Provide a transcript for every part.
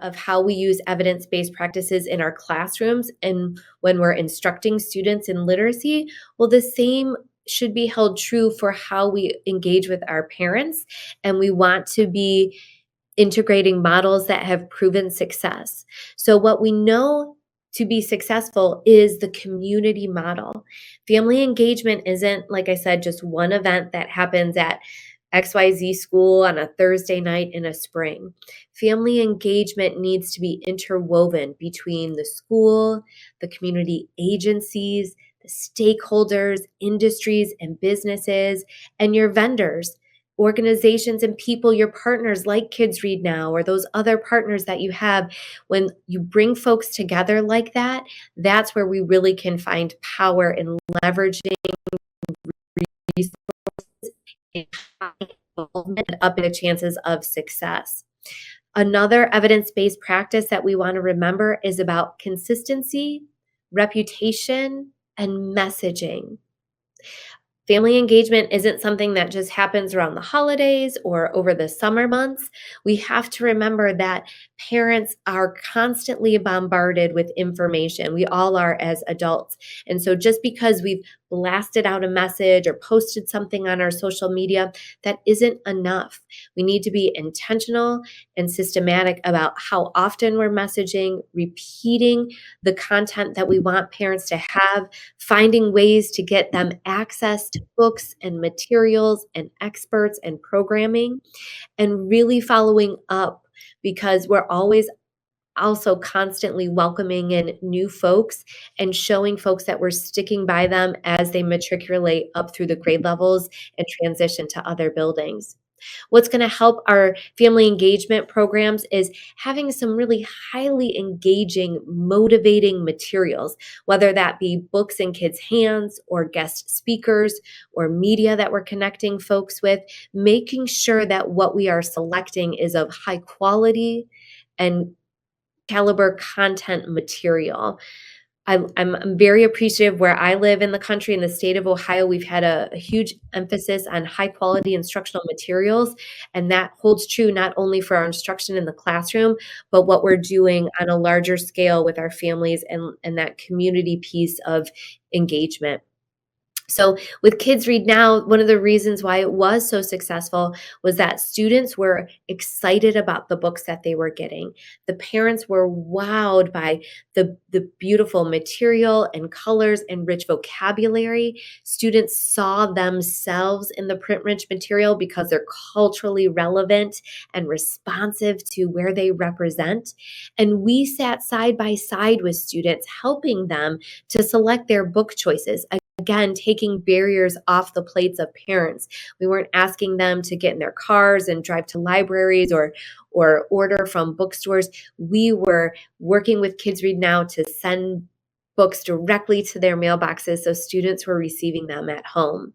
of how we use evidence-based practices in our classrooms and when we're instructing students in literacy, well, the same should be held true for how we engage with our parents. And we want to be integrating models that have proven success. So what we know to be successful is the community model. Family engagement isn't, like I said, just one event that happens at XYZ school on a Thursday night in a spring. Family engagement needs to be interwoven between the school, the community agencies, the stakeholders, industries, and businesses, and your vendors, organizations, and people, your partners like Kids Read Now or those other partners that you have. When you bring folks together like that, that's where we really can find power in leveraging resources and up the chances of success. Another evidence-based practice that we want to remember is about consistency, reputation, and messaging. Family engagement isn't something that just happens around the holidays or over the summer months. We have to remember that parents are constantly bombarded with information. We all are as adults. And so just because we've blasted out a message or posted something on our social media, that isn't enough. We need to be intentional and systematic about how often we're messaging, repeating the content that we want parents to have, finding ways to get them access to books and materials and experts and programming, and really following up, because we're always also constantly welcoming in new folks and showing folks that we're sticking by them as they matriculate up through the grade levels and transition to other buildings. What's going to help our family engagement programs is having some really highly engaging, motivating materials, whether that be books in kids' hands or guest speakers or media that we're connecting folks with, making sure that what we are selecting is of high quality and caliber content material. I'm very appreciative where I live in the country, in the state of Ohio. We've had a huge emphasis on high quality instructional materials, and that holds true not only for our instruction in the classroom, but what we're doing on a larger scale with our families and that community piece of engagement. So with Kids Read Now, one of the reasons why it was so successful was that students were excited about the books that they were getting. The parents were wowed by the beautiful material and colors and rich vocabulary. Students saw themselves in the print-rich material because they're culturally relevant and responsive to where they represent. And we sat side by side with students, helping them to select their book choices. Again, taking barriers off the plates of parents. We weren't asking them to get in their cars and drive to libraries or order from bookstores. We were working with Kids Read Now to send books directly to their mailboxes so students were receiving them at home.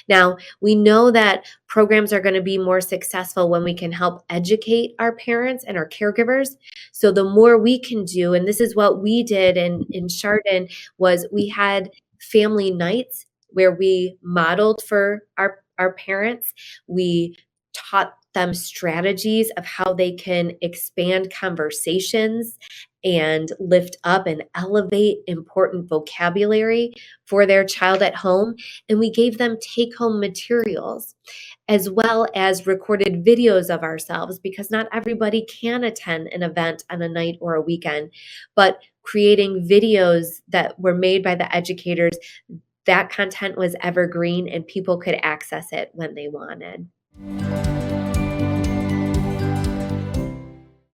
Now, we know that programs are going to be more successful when we can help educate our parents and our caregivers. So the more we can do, and this is what we did in Chardon, was we had family nights where we modeled for our parents. We taught them strategies of how they can expand conversations and lift up and elevate important vocabulary for their child at home. And we gave them take-home materials as well as recorded videos of ourselves, because not everybody can attend an event on a night or a weekend, but creating videos that were made by the educators, that content was evergreen and people could access it when they wanted.